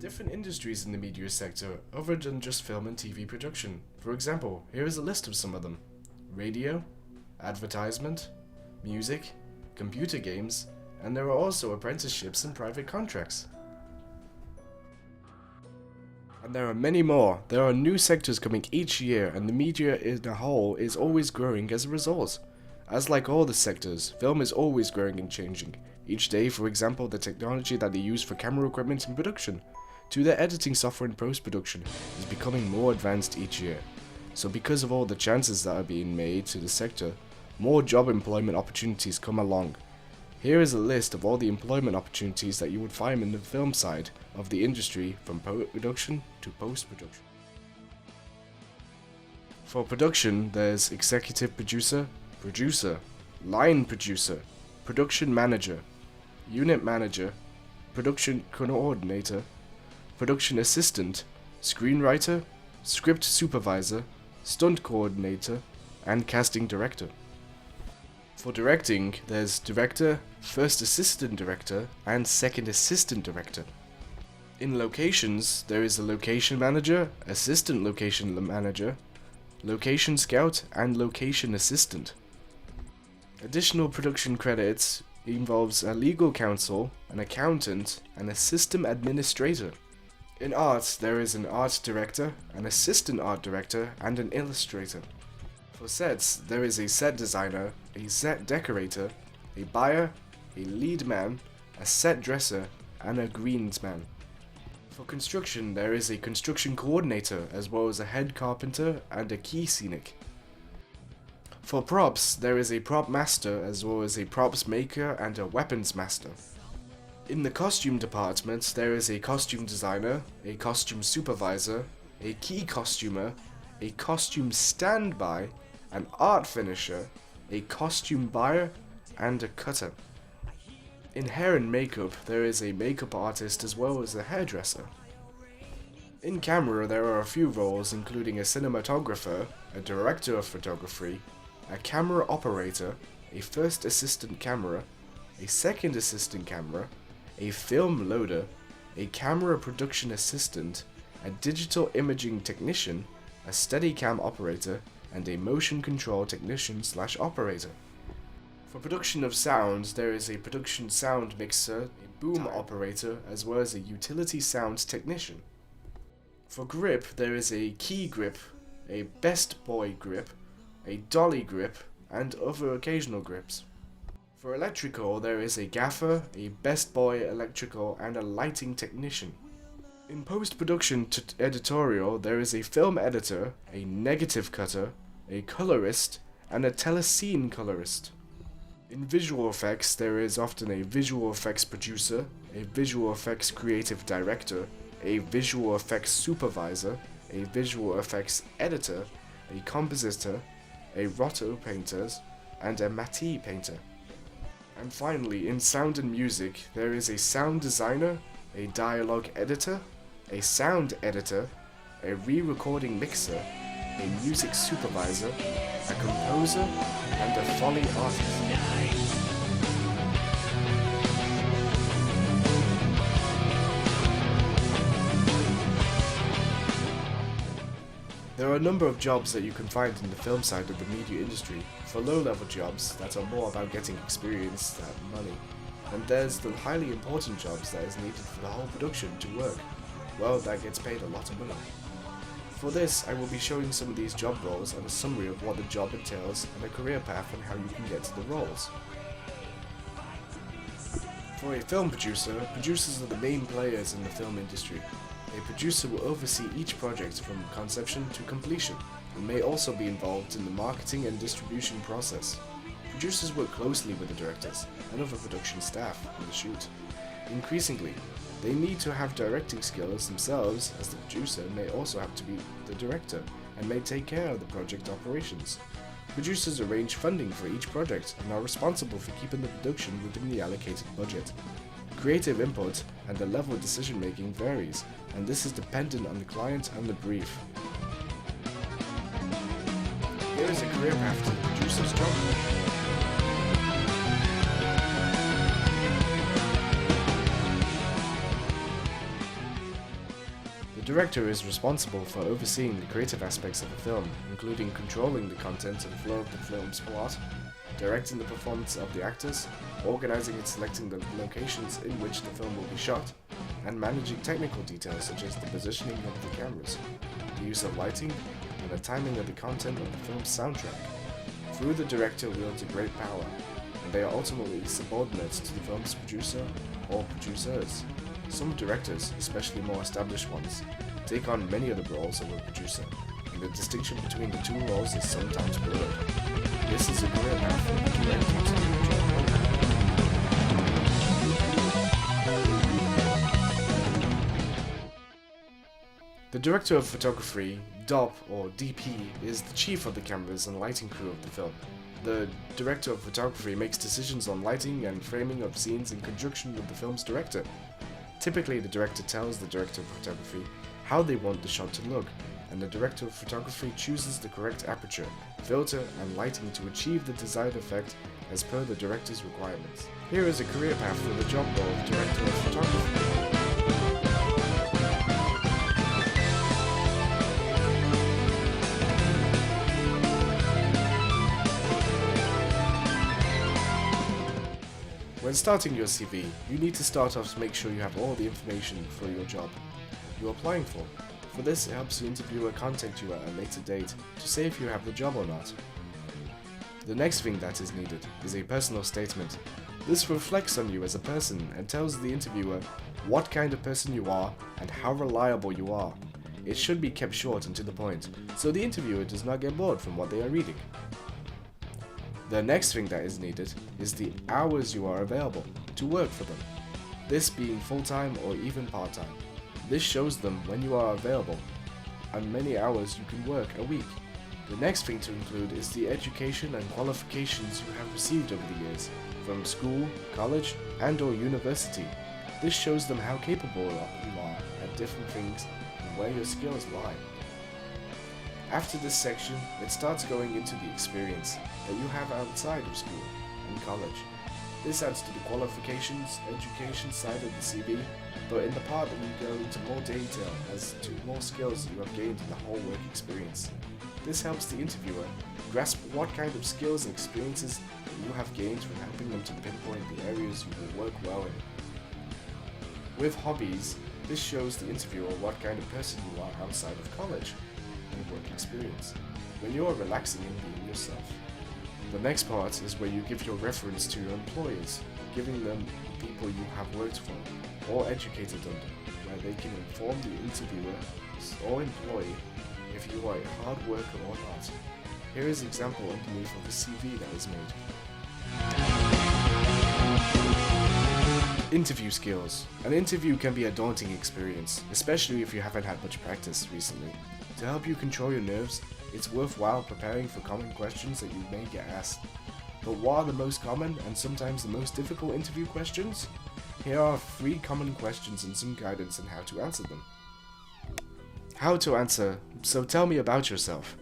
different industries in the media sector other than just film and TV production. For example, here is a list of some of them: radio, advertisement, music, computer games, and there are also apprenticeships and private contracts. And there are many more. There are new sectors coming each year, and the media as a whole is always growing as a result. As like all the sectors, film is always growing and changing. Each day, for example, the technology that they use for camera equipment in production, to their editing software and post-production, is becoming more advanced each year. So because of all the chances that are being made to the sector, more job employment opportunities come along. Here is a list of all the employment opportunities that you would find in the film side of the industry, from production to post-production. For production, there's executive producer, producer, line producer, production manager, unit manager, production coordinator, production assistant, screenwriter, script supervisor, stunt coordinator, and casting director. For directing, there's director, first assistant director, and second assistant director. In locations, there is a location manager, assistant location manager, location scout, and location assistant. Additional production credits involves a legal counsel, an accountant, and a system administrator. In art, there is an art director, an assistant art director, and an illustrator. For sets, there is a set designer, a set decorator, a buyer, a lead man, a set dresser, and a greensman. For construction, there is a construction coordinator, as well as a head carpenter and a key scenic. For props, there is a prop master, as well as a props maker and a weapons master. In the costume department, there is a costume designer, a costume supervisor, a key costumer, a costume standby, an art finisher, a costume buyer, and a cutter. In hair and makeup, there is a makeup artist as well as a hairdresser. In camera, there are a few roles, including a cinematographer, a director of photography, a camera operator, a first assistant camera, a second assistant camera, a film loader, a camera production assistant, a digital imaging technician, a Steadicam operator, and a motion control technician/operator. For production of sound, there is a production sound mixer, a boom operator, as well as a utility sound technician. For grip, there is a key grip, a best boy grip, a dolly grip, and other occasional grips. For electrical, there is a gaffer, a best boy electrical, and a lighting technician. In post-production editorial, there is a film editor, a negative cutter, a colorist, and a telescene colorist. In visual effects, there is often a visual effects producer, a visual effects creative director, a visual effects supervisor, a visual effects editor, a compositor, a rotto painter, and a matty painter. And finally, in sound and music, there is a sound designer, a dialogue editor, a sound editor, a re-recording mixer, a music supervisor, a composer, and a Foley artist. There are a number of jobs that you can find in the film side of the media industry. For low-level jobs that are more about getting experience and money. And there's the highly important jobs that is needed for the whole production to work. Well, that gets paid a lot of money. For this, I will be showing some of these job roles and a summary of what the job entails and a career path and how you can get to the roles. For a film producer, producers are the main players in the film industry. A producer will oversee each project from conception to completion, and may also be involved in the marketing and distribution process. Producers work closely with the directors and other production staff on the shoot. Increasingly, they need to have directing skills themselves, as the producer may also have to be the director and may take care of the project operations. Producers arrange funding for each project and are responsible for keeping the production within the allocated budget. Creative input and the level of decision making varies, and this is dependent on the client and the brief. Here is a career path to the producer's job. director is responsible for overseeing the creative aspects of a film, including controlling the content and flow of the film's plot, directing the performance of the actors, organizing and selecting the locations in which the film will be shot, and managing technical details such as the positioning of the cameras, the use of lighting, and the timing of the content of the film's soundtrack. Through the director wields a great power, and they are ultimately subordinate to the film's producer or producers. Some directors, especially more established ones, take on many of the roles of a producer, and the distinction between the two roles is sometimes blurred. This is a career path for the director to do the job. The director of photography, DOP or DP, is the chief of the cameras and lighting crew of the film. The director of photography makes decisions on lighting and framing of scenes in conjunction with the film's director. Typically, the director tells the director of photography how they want the shot to look, and the director of photography chooses the correct aperture, filter, and lighting to achieve the desired effect as per the director's requirements. Here is a career path for the job role of director of photography. When starting your CV, you need to start off to make sure you have all the information for your job you're applying for. For this, it helps the interviewer contact you at a later date to say if you have the job or not. The next thing that is needed is a personal statement. This reflects on you as a person and tells the interviewer what kind of person you are and how reliable you are. It should be kept short and to the point, so the interviewer does not get bored from what they are reading. The next thing that is needed is the hours you are available to work for them, this being full-time or even part-time. This shows them when you are available and many hours you can work a week. The next thing to include is the education and qualifications you have received over the years, from school, college, and or university. This shows them how capable you are at different things and where your skills lie. After this section, it starts going into the experience that you have outside of school and college. This adds to the qualifications, education side of the CV, but in the part that you go into more detail as to more skills you have gained in the whole work experience. This helps the interviewer grasp what kind of skills and experiences you have gained from helping them to pinpoint the areas you will work well in. With hobbies, this shows the interviewer what kind of person you are outside of college and work experience, when you are relaxing and being yourself. The next part is where you give your reference to your employers, giving them people you have worked for or educated under, where they can inform the interviewer or employee if you are a hard worker or not. Here is an example underneath of the CV that is made. Interview skills. An interview can be a daunting experience, especially if you haven't had much practice recently. To help you control your nerves, it's worthwhile preparing for common questions that you may get asked. But what are the most common and sometimes the most difficult interview questions? Here are 3 common questions and some guidance on how to answer them. How to answer, so tell me about yourself.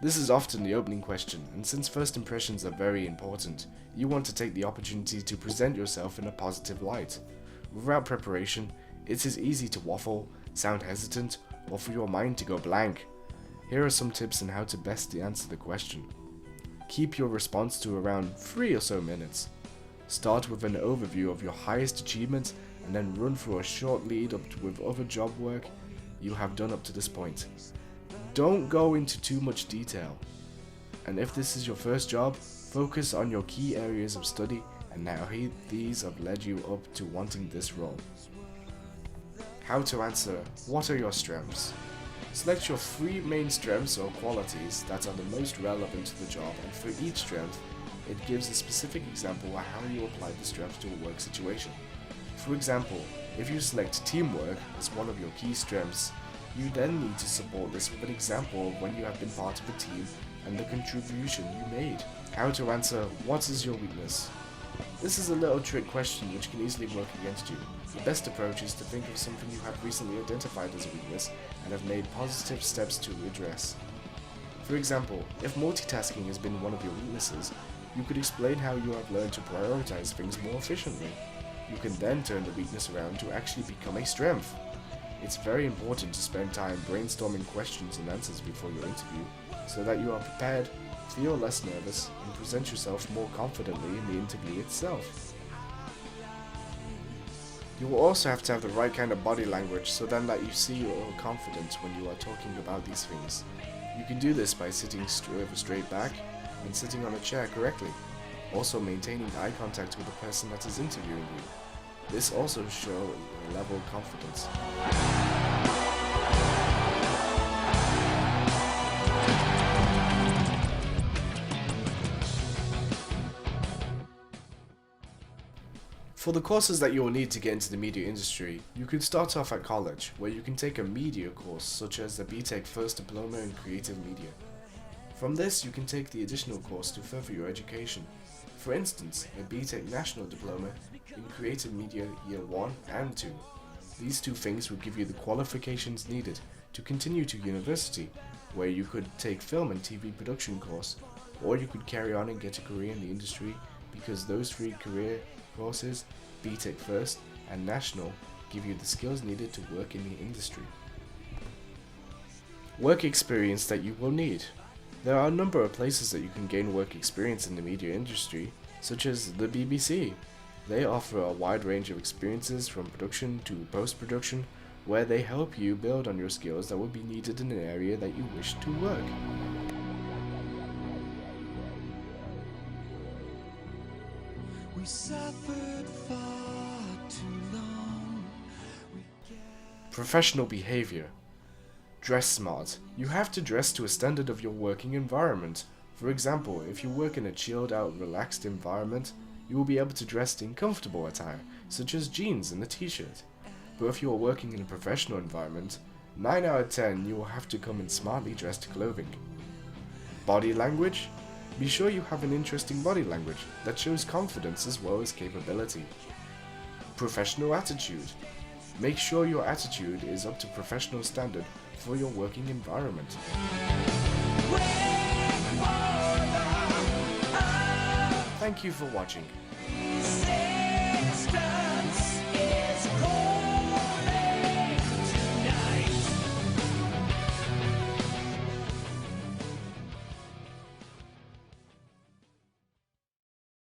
This is often the opening question, and since first impressions are very important, you want to take the opportunity to present yourself in a positive light. Without preparation, it is easy to waffle, sound hesitant, or for your mind to go blank. Here are some tips on how to best answer the question. Keep your response to around 3 or so minutes. Start with an overview of your highest achievements and then run through a short lead up with other job work you have done up to this point. Don't go into too much detail. And if this is your first job, focus on your key areas of study and how these have led you up to wanting this role. How to answer, what are your strengths? Select your 3 main strengths or qualities that are the most relevant to the job, and for each strength, it gives a specific example of how you apply the strength to a work situation. For example, if you select teamwork as one of your key strengths, you then need to support this with an example of when you have been part of a team and the contribution you made. How to answer, what is your weakness? This is a little trick question which can easily work against you. The best approach is to think of something you have recently identified as a weakness and have made positive steps to address. For example, if multitasking has been one of your weaknesses, you could explain how you have learned to prioritize things more efficiently. You can then turn the weakness around to actually become a strength. It's very important to spend time brainstorming questions and answers before your interview, so that you are prepared, feel less nervous, and present yourself more confidently in the interview itself. You will also have to have the right kind of body language so then that you see your confidence when you are talking about these things. You can do this by sitting straight back and sitting on a chair correctly, also maintaining eye contact with the person that is interviewing you. This also shows a level of confidence. For the courses that you will need to get into the media industry, you can start off at college, where you can take a media course such as the BTEC First Diploma in Creative Media. From this, you can take the additional course to further your education. For instance, a BTEC National Diploma in Creative Media Year 1 and 2. These two things will give you the qualifications needed to continue to university, where you could take film and TV production course, or you could carry on and get a career in the industry, because those three career courses, BTEC First and National, give you the skills needed to work in the industry. Work experience that you will need. There are a number of places that you can gain work experience in the media industry, such as the BBC. They offer a wide range of experiences from production to post-production, where they help you build on your skills that will be needed in an area that you wish to work. We suffered far too long. Professional behavior. Dress smart. You have to dress to a standard of your working environment. For example, if you work in a chilled out, relaxed environment, you will be able to dress in comfortable attire, such as jeans and a t-shirt. But if you are working in a professional environment, 9 out of 10 you will have to come in smartly dressed clothing. Body language? Be sure you have an interesting body language that shows confidence as well as capability. Professional attitude. Make sure your attitude is up to professional standard for your working environment. Thank you for watching.